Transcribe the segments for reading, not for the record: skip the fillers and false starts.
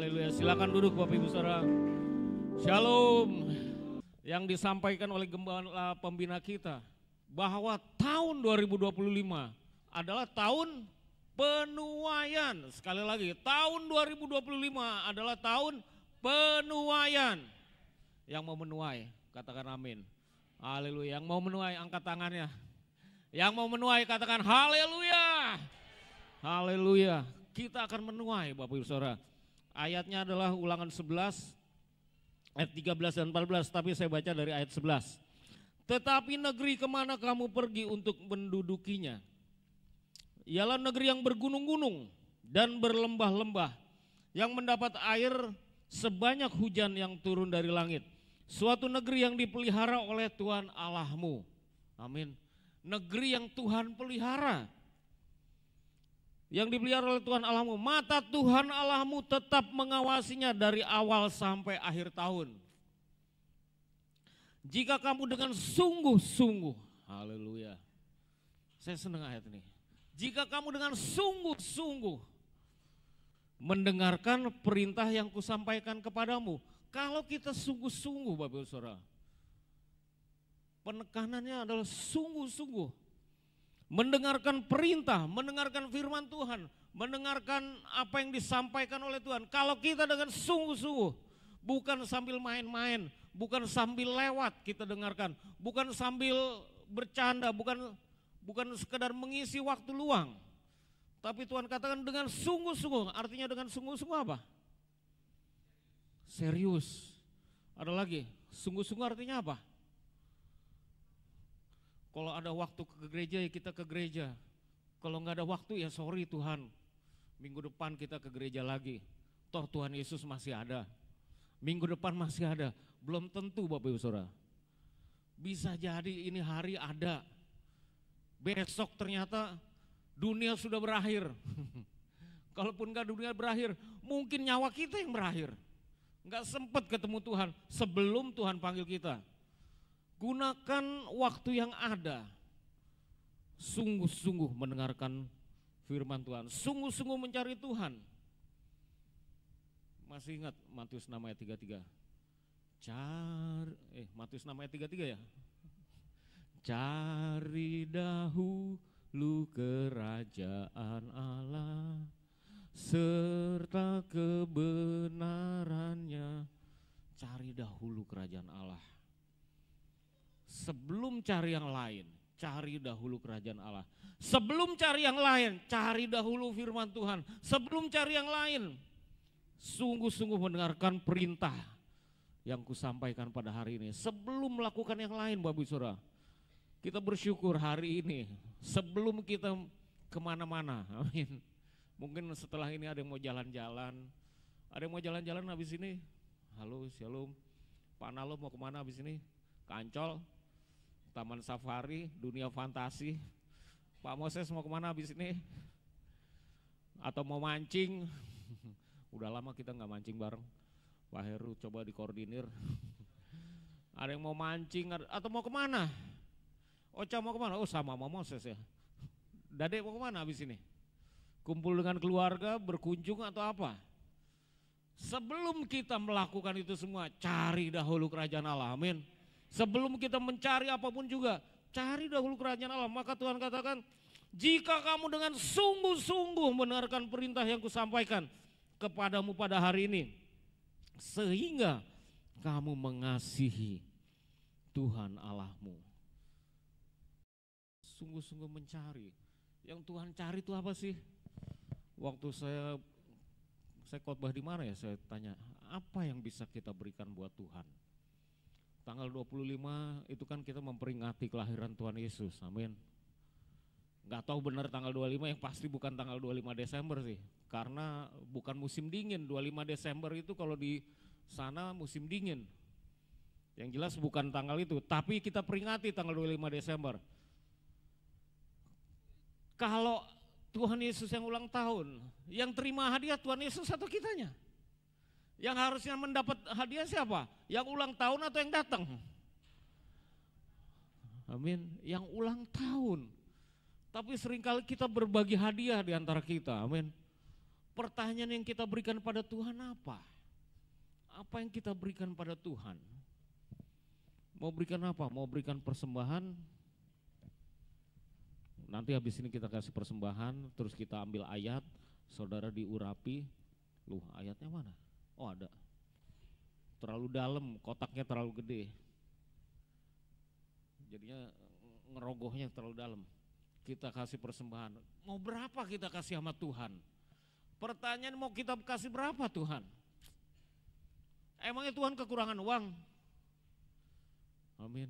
Haleluya. Silakan duduk Bapak Ibu Saudara. Shalom. Yang disampaikan oleh gembala pembina kita bahwa tahun 2025 adalah tahun penuaian. Sekali lagi, tahun 2025 adalah tahun penuaian. Yang mau menuai, katakan amin. Haleluya. Yang mau menuai, angkat tangannya. Yang mau menuai, katakan haleluya. Haleluya. Kita akan menuai Bapak Ibu Saudara. Ayatnya adalah Ulangan 11 ayat 13 dan 14, tapi saya baca dari ayat 11. Tetapi negeri kemana kamu pergi untuk mendudukinya? Ialah negeri yang bergunung-gunung dan berlembah-lembah, yang mendapat air sebanyak hujan yang turun dari langit. Suatu negeri yang dipelihara oleh Tuhan Allahmu. Amin. Negeri yang Tuhan pelihara. Yang dipelihara oleh Tuhan Allahmu, mata Tuhan Allahmu tetap mengawasinya dari awal sampai akhir tahun. Jika kamu dengan sungguh-sungguh, haleluya. Saya senang ayat ini. Jika kamu dengan sungguh-sungguh mendengarkan perintah yang kusampaikan kepadamu. Kalau kita sungguh-sungguh Bapak Ibu Saudara, penekanannya adalah sungguh-sungguh. Mendengarkan perintah, mendengarkan firman Tuhan, mendengarkan apa yang disampaikan oleh Tuhan. Kalau kita dengan sungguh-sungguh, bukan sambil main-main, bukan sambil lewat kita dengarkan, bukan sambil bercanda, bukan sekedar mengisi waktu luang. Tapi Tuhan katakan dengan sungguh-sungguh, artinya dengan sungguh-sungguh apa? Serius. Ada lagi, sungguh-sungguh artinya apa? Kalau ada waktu ke gereja ya kita ke gereja. Kalau nggak ada waktu ya sorry Tuhan. Minggu depan kita ke gereja lagi. Toh Tuhan Yesus masih ada. Minggu depan masih ada. Belum tentu Bapak Ibu Saudara. Bisa jadi ini hari ada. Besok ternyata dunia sudah berakhir. Kalaupun nggak dunia berakhir, mungkin nyawa kita yang berakhir. Nggak sempat ketemu Tuhan sebelum Tuhan panggil kita. Gunakan waktu yang ada, sungguh-sungguh mendengarkan firman Tuhan, sungguh-sungguh mencari Tuhan. Masih ingat Matius 6 ayat 33? Matius 6 ayat 33 ya? Cari dahulu kerajaan Allah serta kebenarannya. Cari dahulu kerajaan Allah. Sebelum cari yang lain, cari dahulu kerajaan Allah. Sebelum cari yang lain, cari dahulu firman Tuhan. Sebelum cari yang lain, sungguh-sungguh mendengarkan perintah yang kusampaikan pada hari ini. Sebelum melakukan yang lain Bapak Ibu Saudara, kita bersyukur hari ini sebelum kita kemana-mana. Amin. Mungkin setelah ini ada yang mau jalan-jalan. Ada yang mau jalan-jalan habis ini. Halo, shalom. Pak Nalo mau kemana habis ini? Ke Ancol, Taman Safari, dunia fantasi. Pak Moses mau kemana habis ini? Atau mau mancing? Udah lama kita nggak mancing bareng. Pak Heru coba dikoordinir. Ada yang mau mancing atau mau kemana? Ocha mau kemana? Oh sama Pak Moses ya. Dade mau kemana habis ini? Kumpul dengan keluarga, berkunjung atau apa? Sebelum kita melakukan itu semua, cari dahulu kerajaan Allah. Amin. Sebelum kita mencari apapun juga, cari dahulu kerajaan Allah. Maka Tuhan katakan, jika kamu dengan sungguh-sungguh mendengarkan perintah yang kusampaikan kepadamu pada hari ini, sehingga kamu mengasihi Tuhan Allahmu. Sungguh-sungguh mencari. Yang Tuhan cari itu apa sih? Waktu saya khotbah di mana ya, saya tanya, apa yang bisa kita berikan buat Tuhan? Tanggal 25 itu kan kita memperingati kelahiran Tuhan Yesus, amin. Gak tahu benar tanggal 25, yang pasti bukan tanggal 25 Desember sih. Karena bukan musim dingin, 25 Desember itu kalau di sana musim dingin. Yang jelas bukan tanggal itu, tapi kita peringati tanggal 25 Desember. Kalau Tuhan Yesus yang ulang tahun, yang terima hadiah Tuhan Yesus atau kitanya? Yang harusnya mendapat hadiah siapa? Yang ulang tahun atau yang datang? Amin, yang ulang tahun. Tapi seringkali kita berbagi hadiah di antara kita, amin. Pertanyaan yang kita berikan pada Tuhan apa? Apa yang kita berikan pada Tuhan? Mau berikan apa? Mau berikan persembahan? Nanti habis ini kita kasih persembahan, terus kita ambil ayat, saudara diurapi. Loh, ayatnya mana? Oh, ada. Terlalu dalam, kotaknya terlalu gede. Jadinya ngerogohnya terlalu dalam. Kita kasih persembahan. Mau berapa kita kasih sama Tuhan? Pertanyaan, mau kita kasih berapa Tuhan? Emangnya Tuhan kekurangan uang? Amin.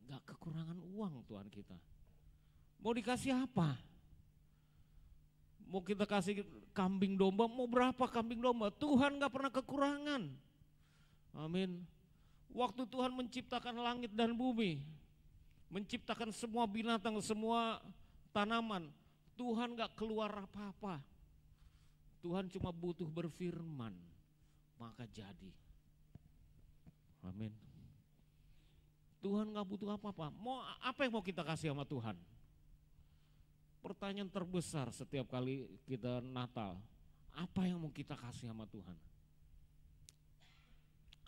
Gak kekurangan uang Tuhan kita. Mau dikasih apa? Mau kita kasih kambing domba, mau berapa kambing domba? Tuhan gak pernah kekurangan. Amin. Waktu Tuhan menciptakan langit dan bumi, menciptakan semua binatang, semua tanaman, Tuhan gak keluar apa-apa. Tuhan cuma butuh berfirman, maka jadi. Amin. Tuhan gak butuh apa-apa. Apa yang mau kita kasih sama Tuhan? Pertanyaan terbesar setiap kali kita Natal, apa yang mau kita kasih sama Tuhan?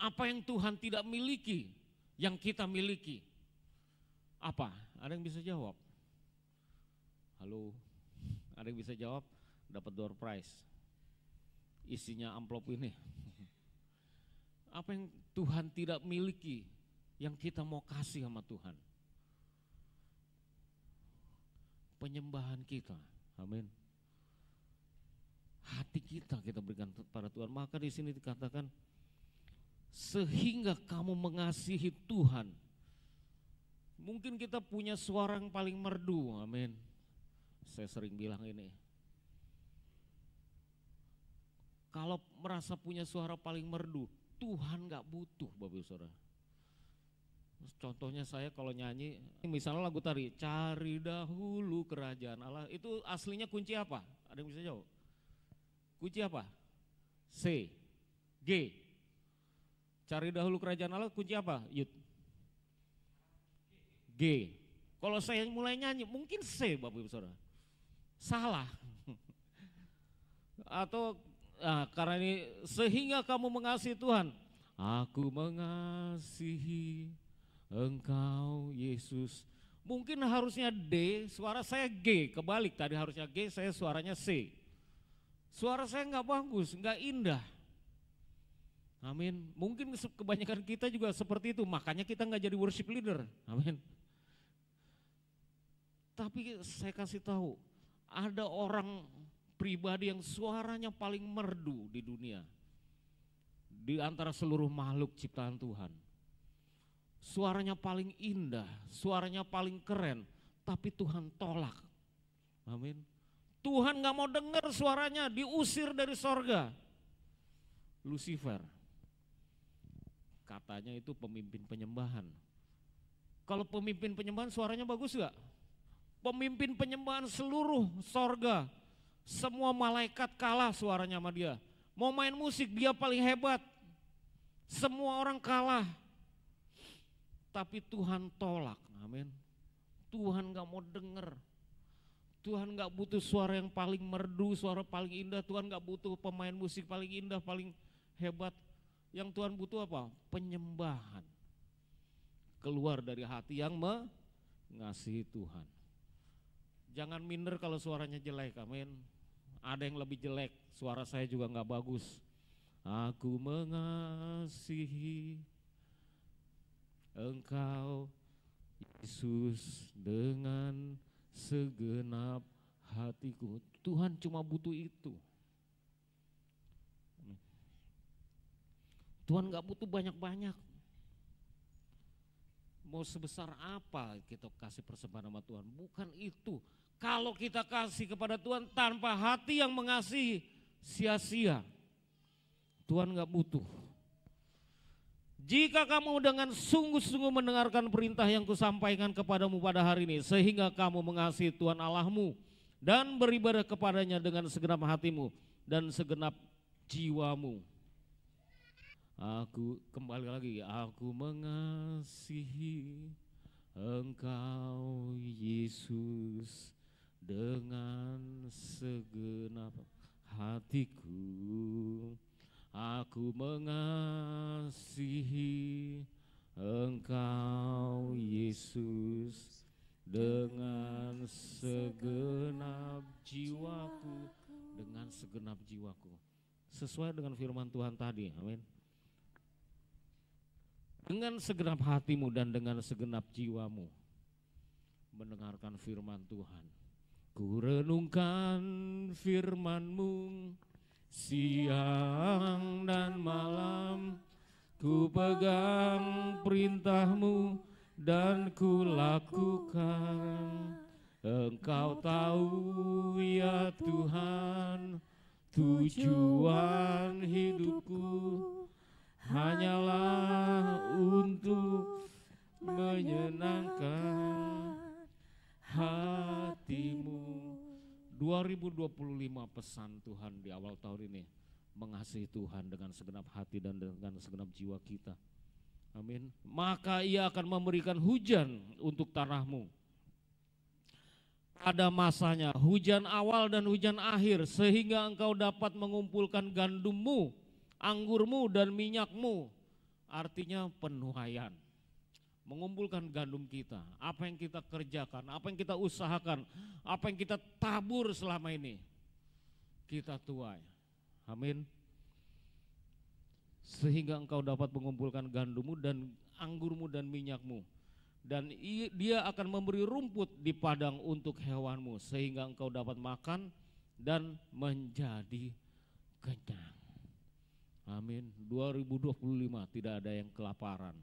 Apa yang Tuhan tidak miliki, yang kita miliki? Apa? Ada yang bisa jawab? Halo, ada yang bisa jawab? Dapat door prize. Isinya amplop ini. Apa yang Tuhan tidak miliki, yang kita mau kasih sama Tuhan? Penyembahan kita, amin. Hati kita berikan pada Tuhan. Maka di sini dikatakan, sehingga kamu mengasihi Tuhan. Mungkin kita punya suara yang paling merdu, amin. Saya sering bilang ini. Kalau merasa punya suara paling merdu, Tuhan gak butuh, Bapak Ibu Saudara. Contohnya saya kalau nyanyi, misalnya lagu tadi, cari dahulu kerajaan Allah, itu aslinya kunci apa? Ada yang bisa jawab? Kunci apa? C, G. Cari dahulu kerajaan Allah, kunci apa? Yud. G. Kalau saya mulai nyanyi, mungkin C, Bapak Ibu Saudara. Salah. Atau karena ini, sehingga kamu mengasihi Tuhan. Aku mengasihi Engkau Yesus. Mungkin harusnya D, suara saya G, kebalik tadi harusnya G, saya suaranya C. Suara saya nggak bagus, nggak indah. Amin. Mungkin kebanyakan kita juga seperti itu, makanya kita nggak jadi worship leader. Amin. Tapi saya kasih tahu, ada orang pribadi yang suaranya paling merdu di dunia, di antara seluruh makhluk ciptaan Tuhan. Suaranya paling indah, suaranya paling keren, tapi Tuhan tolak. Amin. Tuhan gak mau dengar suaranya, diusir dari sorga. Lucifer. Katanya itu pemimpin penyembahan. Kalau pemimpin penyembahan suaranya bagus gak? Pemimpin penyembahan seluruh sorga, semua malaikat kalah suaranya sama dia. Mau main musik dia paling hebat, semua orang kalah. Tapi Tuhan tolak, amin. Tuhan gak mau denger. Tuhan gak butuh suara yang paling merdu, suara paling indah. Tuhan gak butuh pemain musik paling indah, paling hebat. Yang Tuhan butuh apa? Penyembahan. Keluar dari hati yang mengasihi Tuhan. Jangan minder kalau suaranya jelek, amin. Ada yang lebih jelek, suara saya juga gak bagus. Aku mengasihi Engkau Yesus dengan segenap hatiku. Tuhan cuma butuh itu. Tuhan gak butuh banyak-banyak. Mau sebesar apa kita kasih persembahan sama Tuhan, bukan itu. Kalau kita kasih kepada Tuhan tanpa hati yang mengasihi, sia-sia. Tuhan gak butuh. Jika kamu dengan sungguh-sungguh mendengarkan perintah yang kusampaikan kepadamu pada hari ini, sehingga kamu mengasihi Tuhan Allahmu dan beribadah kepadanya dengan segenap hatimu dan segenap jiwamu. Aku kembali lagi, aku mengasihi Engkau Yesus dengan segenap hatiku. Aku mengasihi Engkau Yesus dengan segenap jiwaku, dengan segenap jiwaku. Sesuai dengan firman Tuhan tadi, amin. Dengan segenap hatimu dan dengan segenap jiwamu mendengarkan firman Tuhan. Ku renungkan firman-Mu siang dan malam, ku pegang perintah-Mu dan ku lakukan. Engkau tahu ya Tuhan, tujuan hidupku hanyalah untuk menyenangkan hati-Mu. 2025 pesan Tuhan di awal tahun ini, mengasihi Tuhan dengan segenap hati dan dengan segenap jiwa kita. Amin. Maka Ia akan memberikan hujan untuk tanahmu pada masanya, hujan awal dan hujan akhir, sehingga engkau dapat mengumpulkan gandummu, anggurmu dan minyakmu. Artinya penuaian. Mengumpulkan gandum kita, apa yang kita kerjakan, apa yang kita usahakan, apa yang kita tabur selama ini, kita tuai. Amin. Sehingga engkau dapat mengumpulkan gandummu dan anggurmu dan minyakmu. Dan Dia akan memberi rumput di padang untuk hewanmu, sehingga engkau dapat makan dan menjadi kenyang. Amin. 2025 tidak ada yang kelaparan.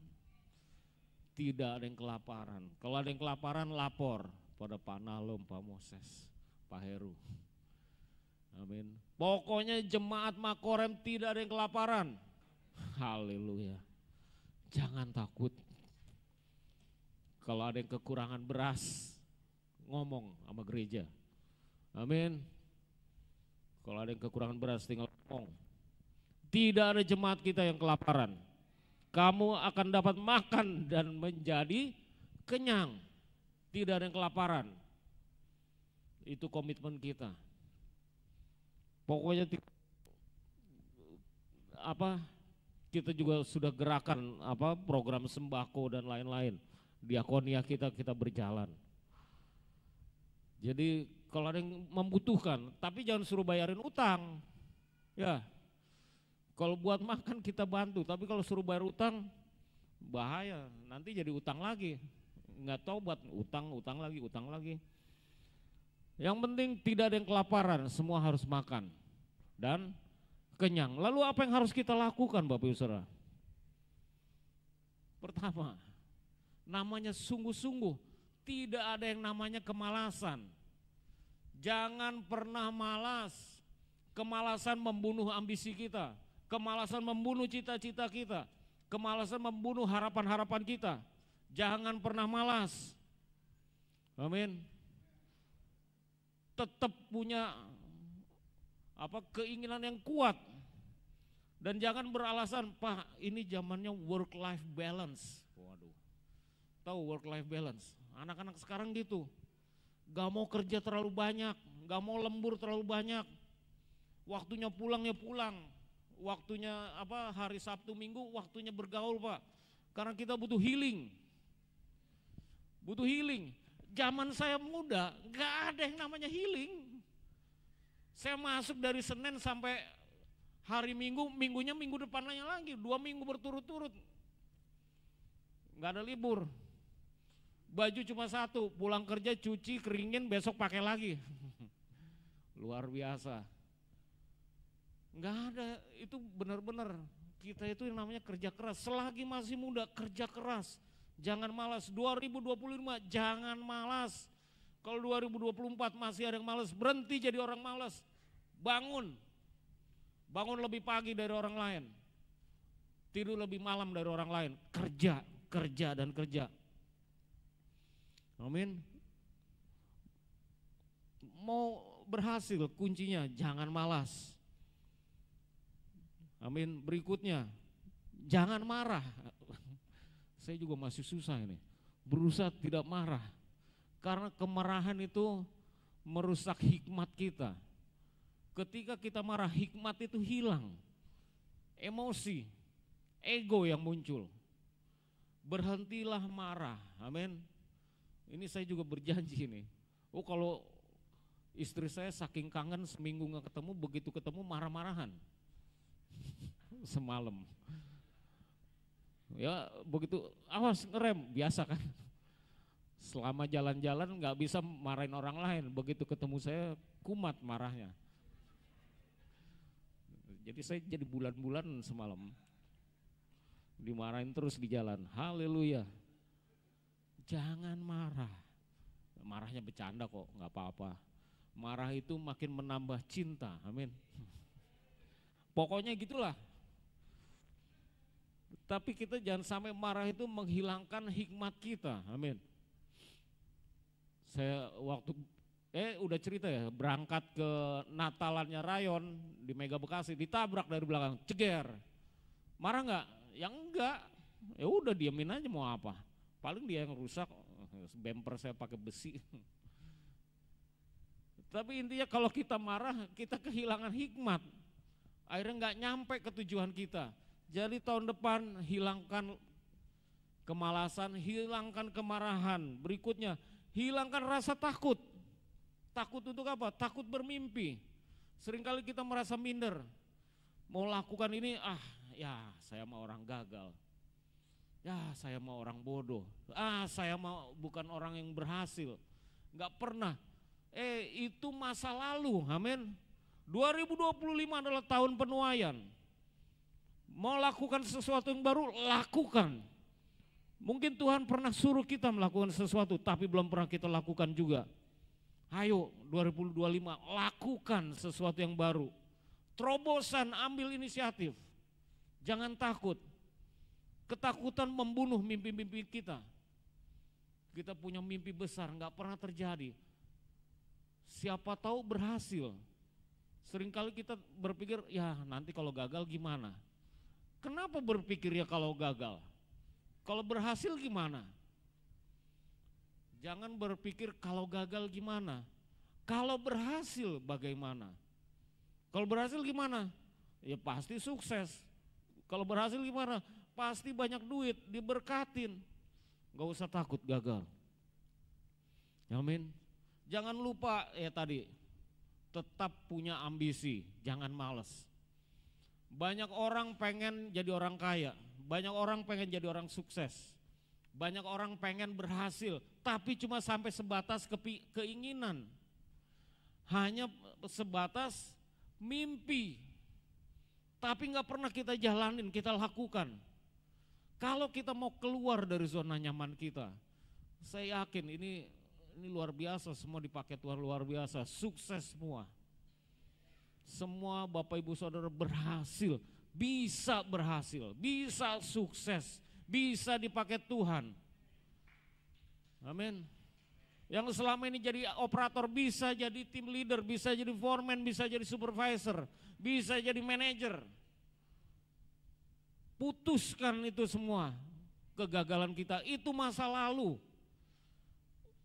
Tidak ada yang kelaparan. Kalau ada yang kelaparan, lapor pada Pak Nalom, Pak Moses, Pak Heru. Amin. Pokoknya jemaat Makorem tidak ada yang kelaparan. Haleluya. Jangan takut. Kalau ada yang kekurangan beras, ngomong sama gereja. Amin. Kalau ada yang kekurangan beras, tinggal ngomong. Tidak ada jemaat kita yang kelaparan. Kamu akan dapat makan dan menjadi kenyang. Tidak ada yang kelaparan. Itu komitmen kita. Pokoknya kita juga sudah gerakan program sembako dan lain-lain. Diakonia kita berjalan. Jadi kalau ada yang membutuhkan, tapi jangan suruh bayarin utang. Ya. Kalau buat makan kita bantu, tapi kalau suruh bayar utang bahaya, nanti jadi utang lagi. Nggak tahu buat utang lagi. Yang penting tidak ada yang kelaparan, semua harus makan dan kenyang. Lalu apa yang harus kita lakukan Bapak Ibu Saudara? Pertama, namanya sungguh-sungguh, tidak ada yang namanya kemalasan. Jangan pernah malas. Kemalasan membunuh ambisi kita. Kemalasan membunuh cita-cita kita, kemalasan membunuh harapan-harapan kita. Jangan pernah malas. Amin. Tetap punya keinginan yang kuat. Dan jangan beralasan, Pak, ini zamannya work life balance. Waduh. Tahu work life balance? Anak-anak sekarang gitu. Gak mau kerja terlalu banyak, gak mau lembur terlalu banyak. Waktunya pulang ya pulang. Waktunya hari Sabtu Minggu waktunya bergaul Pak, karena kita butuh healing. Zaman saya muda gak ada yang namanya healing. Saya masuk dari Senin sampai hari Minggu, minggunya minggu depannya lagi, 2 minggu berturut-turut, gak ada libur. Baju cuma satu, pulang kerja cuci keringin besok pakai lagi. Luar biasa. Enggak ada, itu benar-benar kita itu yang namanya kerja keras. Selagi masih muda kerja keras, jangan malas. 2025 jangan malas. Kalau 2024 masih ada yang malas, berhenti jadi orang malas. Bangun lebih pagi dari orang lain, tidur lebih malam dari orang lain. Kerja dan kerja. Amin. Mau berhasil kuncinya jangan malas. Amin. Berikutnya, jangan marah. Saya juga masih susah ini. Berusaha tidak marah. Karena kemarahan itu merusak hikmat kita. Ketika kita marah, hikmat itu hilang. Emosi, ego yang muncul. Berhentilah marah, amin. Ini saya juga berjanji nih. Oh, kalau istri saya saking kangen seminggu gak ketemu, begitu ketemu marah-marahan. Semalam. Ya begitu, awas ngerem, biasa kan. Selama jalan-jalan gak bisa marahin orang lain, begitu ketemu saya kumat marahnya. Jadi saya jadi bulan-bulan semalam dimarahin terus di jalan. Haleluya. Jangan marah. Marahnya bercanda kok, gak apa-apa. Marah itu makin menambah cinta, amin. Pokoknya gitulah. Tapi kita jangan sampai marah itu menghilangkan hikmat kita, amin. Saya waktu udah cerita ya, berangkat ke Natalannya Rayon di Mega Bekasi, ditabrak dari belakang, ceger. Marah nggak? Ya enggak. Ya udah diamin aja mau apa. Paling dia yang rusak, bumper saya pakai besi. Tapi intinya kalau kita marah, kita kehilangan hikmat. Akhirnya nggak nyampe ke tujuan kita. Jadi tahun depan hilangkan kemalasan, hilangkan kemarahan. Berikutnya, hilangkan rasa takut. Takut untuk apa? Takut bermimpi. Seringkali kita merasa minder. Mau lakukan ini, ya saya mau orang gagal. Ya saya mau orang bodoh. Saya mau bukan orang yang berhasil. Gak pernah. Itu masa lalu, amin. 2025 adalah tahun penuaian. Mau lakukan sesuatu yang baru, lakukan. Mungkin Tuhan pernah suruh kita melakukan sesuatu, tapi belum pernah kita lakukan juga. Ayo 2025 lakukan sesuatu yang baru. Terobosan, ambil inisiatif. Jangan takut. Ketakutan membunuh mimpi-mimpi kita. Kita punya mimpi besar, gak pernah terjadi. Siapa tahu berhasil. Seringkali kita berpikir, ya nanti kalau gagal gimana? Kenapa berpikir ya kalau gagal? Kalau berhasil gimana? Jangan berpikir kalau gagal gimana, kalau berhasil bagaimana. Kalau berhasil gimana? Ya pasti sukses. Kalau berhasil gimana? Pasti banyak duit, diberkatin. Gak usah takut gagal. Amin. Jangan lupa ya tadi, tetap punya ambisi, jangan malas. Banyak orang pengen jadi orang kaya, banyak orang pengen jadi orang sukses. Banyak orang pengen berhasil, tapi cuma sampai sebatas keinginan. Hanya sebatas mimpi. Tapi gak pernah kita jalanin, kita lakukan. Kalau kita mau keluar dari zona nyaman kita, saya yakin ini luar biasa, semua dipakai Tuhan luar biasa, sukses semua. Semua Bapak Ibu Saudara berhasil, bisa sukses. Bisa dipakai Tuhan. Amin. Yang selama ini jadi operator bisa jadi tim leader, bisa jadi foreman, bisa jadi supervisor, bisa jadi manajer. Putuskan itu semua kegagalan kita, itu masa lalu.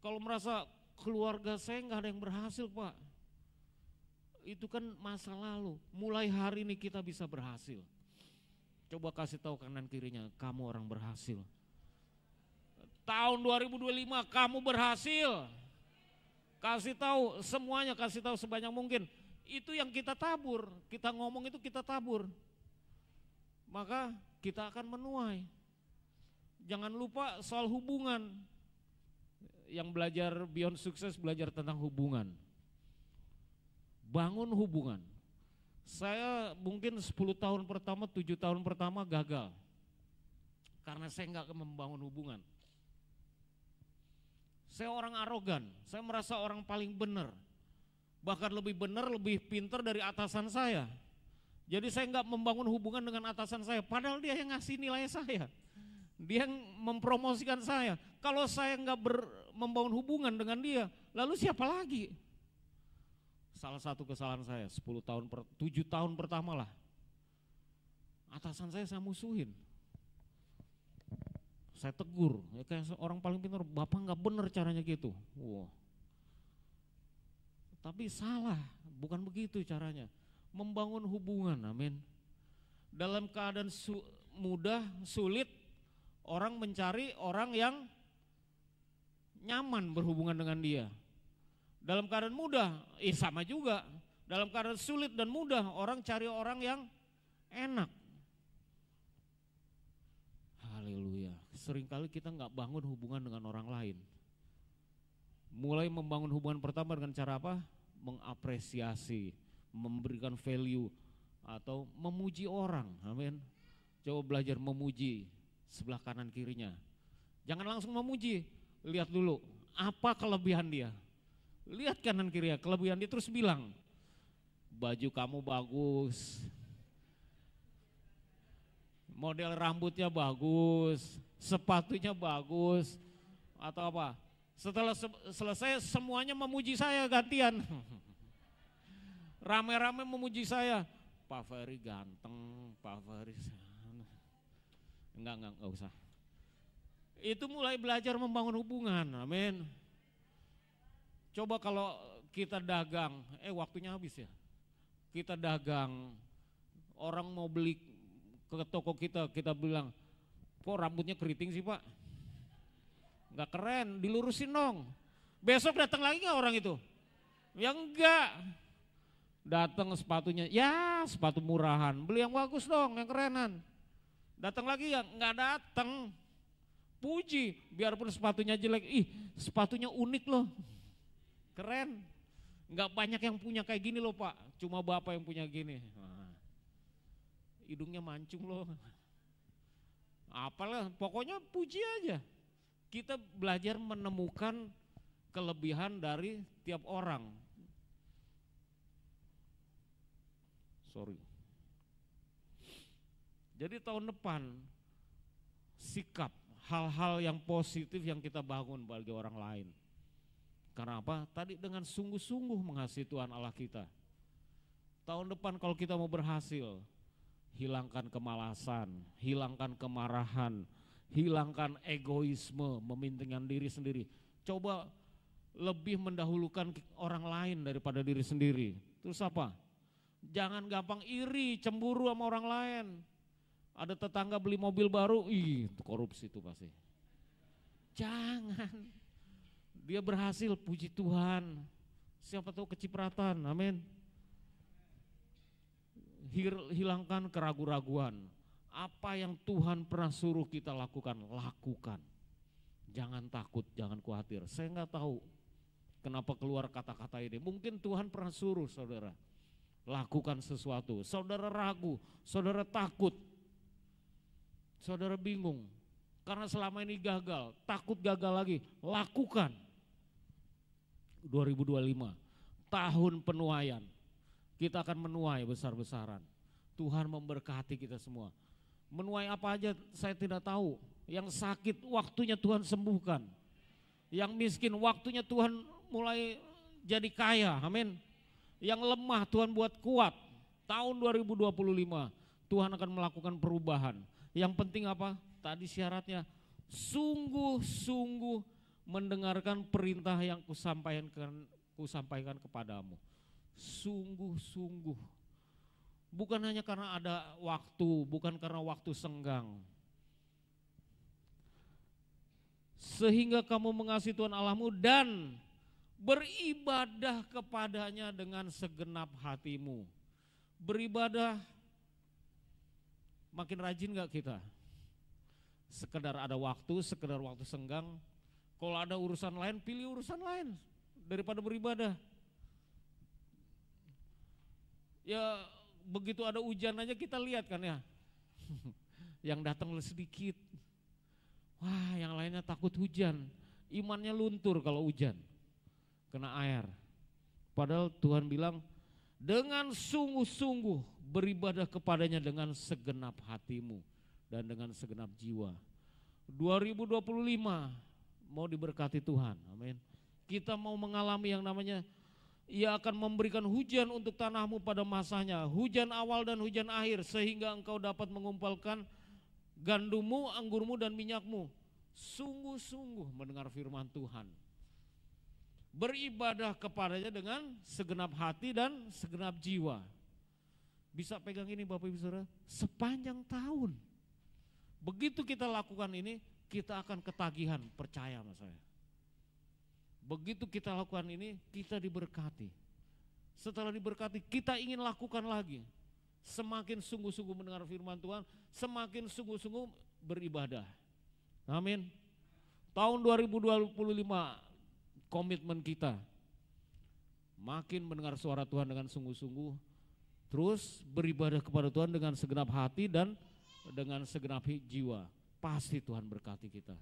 Kalau merasa keluarga saya nggak ada yang berhasil Pak, itu kan masa lalu. Mulai hari ini kita bisa berhasil. Coba kasih tahu kanan kirinya, kamu orang berhasil. Tahun 2025 kamu berhasil. Kasih tahu semuanya, kasih tahu sebanyak mungkin. Itu yang kita tabur, kita ngomong itu kita tabur. Maka kita akan menuai. Jangan lupa soal hubungan. Yang belajar Beyond Sukses belajar tentang hubungan. Bangun hubungan. Saya mungkin 10 tahun pertama, 7 tahun pertama gagal. Karena saya enggak membangun hubungan. Saya orang arogan, saya merasa orang paling benar. Bahkan lebih benar, lebih pintar dari atasan saya. Jadi saya enggak membangun hubungan dengan atasan saya, padahal dia yang ngasih nilai saya. Dia yang mempromosikan saya. Kalau saya enggak membangun hubungan dengan dia, lalu siapa lagi? Salah satu kesalahan saya 7 tahun pertama lah. Atasan saya musuhin. Saya tegur, ya kayak orang paling pintar, Bapak nggak bener caranya gitu. Wow. Tapi salah, bukan begitu caranya. Membangun hubungan, amin. Dalam keadaan mudah, sulit, orang mencari orang yang nyaman berhubungan dengan dia. Dalam keadaan mudah, sama juga. Dalam keadaan sulit dan mudah, orang cari orang yang enak. Haleluya. Seringkali kita nggak bangun hubungan dengan orang lain. Mulai membangun hubungan pertama dengan cara apa? Mengapresiasi, memberikan value, atau memuji orang, amin. Coba belajar memuji sebelah kanan kirinya. Jangan langsung memuji, lihat dulu apa kelebihan dia. Lihat kanan kirinya, kelebihan dia, terus bilang, baju kamu bagus, model rambutnya bagus, sepatunya bagus, atau apa. Setelah selesai semuanya memuji saya gantian. Rame-rame memuji saya. Pak Ferry ganteng, Pak Ferry. Enggak usah. Itu mulai belajar membangun hubungan, amin. Coba kalau kita dagang, waktunya habis ya. Kita dagang, orang mau beli ke toko kita bilang, kok rambutnya keriting sih Pak? Enggak keren, dilurusin dong. Besok datang lagi gak orang itu? Ya enggak. Datang sepatunya, ya sepatu murahan, beli yang bagus dong, yang kerenan. Datang lagi ya enggak datang. Puji, biarpun sepatunya jelek, sepatunya unik loh. Keren. Enggak banyak yang punya kayak gini loh Pak, cuma Bapak yang punya gini. Nah, hidungnya mancung loh. Apalah, pokoknya puji aja. Kita belajar menemukan kelebihan dari tiap orang. Jadi tahun depan sikap hal-hal yang positif yang kita bangun bagi orang lain. Karena apa? Tadi dengan sungguh-sungguh mengasihi Tuhan Allah kita. Tahun depan kalau kita mau berhasil, hilangkan kemalasan, hilangkan kemarahan, hilangkan egoisme, mementingkan diri sendiri. Coba lebih mendahulukan orang lain daripada diri sendiri. Terus apa? Jangan gampang iri, cemburu sama orang lain. Ada tetangga beli mobil baru, itu korupsi itu pasti. Jangan. Dia berhasil, puji Tuhan. Siapa tahu kecipratan, amin. Hilangkan keraguan-raguan. Apa yang Tuhan pernah suruh kita lakukan, lakukan. Jangan takut, jangan khawatir. Saya nggak tahu kenapa keluar kata-kata ini. Mungkin Tuhan pernah suruh saudara lakukan sesuatu. Saudara ragu, saudara takut, saudara bingung. Karena selama ini gagal, takut gagal lagi. Lakukan. 2025, tahun penuaian. Kita akan menuai besar-besaran. Tuhan memberkati kita semua. Menuai apa aja saya tidak tahu. Yang sakit waktunya Tuhan sembuhkan. Yang miskin waktunya Tuhan mulai jadi kaya, amin. Yang lemah Tuhan buat kuat. Tahun 2025 Tuhan akan melakukan perubahan. Yang penting apa? Tadi syaratnya sungguh-sungguh mendengarkan perintah yang kusampaikan kepadamu. Sungguh-sungguh. Bukan hanya karena ada waktu, bukan karena waktu senggang. Sehingga kamu mengasihi Tuhan Allahmu dan beribadah kepadanya dengan segenap hatimu. Beribadah, makin rajin gak kita? Sekedar ada waktu, sekedar waktu senggang. Kalau ada urusan lain, pilih urusan lain daripada beribadah. Ya begitu ada hujan aja kita lihat kan ya. Yang datang sedikit. Wah, yang lainnya takut hujan. Imannya luntur kalau hujan. Kena air. Padahal Tuhan bilang, dengan sungguh-sungguh beribadah kepadanya dengan segenap hatimu dan dengan segenap jiwa. 2025 mau diberkati Tuhan, amin. Kita mau mengalami yang namanya Ia akan memberikan hujan untuk tanahmu pada masanya, hujan awal dan hujan akhir, sehingga engkau dapat mengumpulkan gandummu, anggurmu dan minyakmu. Sungguh-sungguh mendengar firman Tuhan. beribadah kepadanya dengan segenap hati dan segenap jiwa. Bisa pegang ini Bapak Ibu Saudara, sepanjang tahun. Begitu kita lakukan ini, kita akan ketagihan, percaya sama saya. Begitu kita lakukan ini, kita diberkati. Setelah diberkati, kita ingin lakukan lagi. Semakin sungguh-sungguh mendengar firman Tuhan, semakin sungguh-sungguh beribadah. Amin. Tahun 2025 komitmen kita makin mendengar suara Tuhan dengan sungguh-sungguh, terus beribadah kepada Tuhan dengan segenap hati dan dengan segenap jiwa. Pasti Tuhan berkati kita.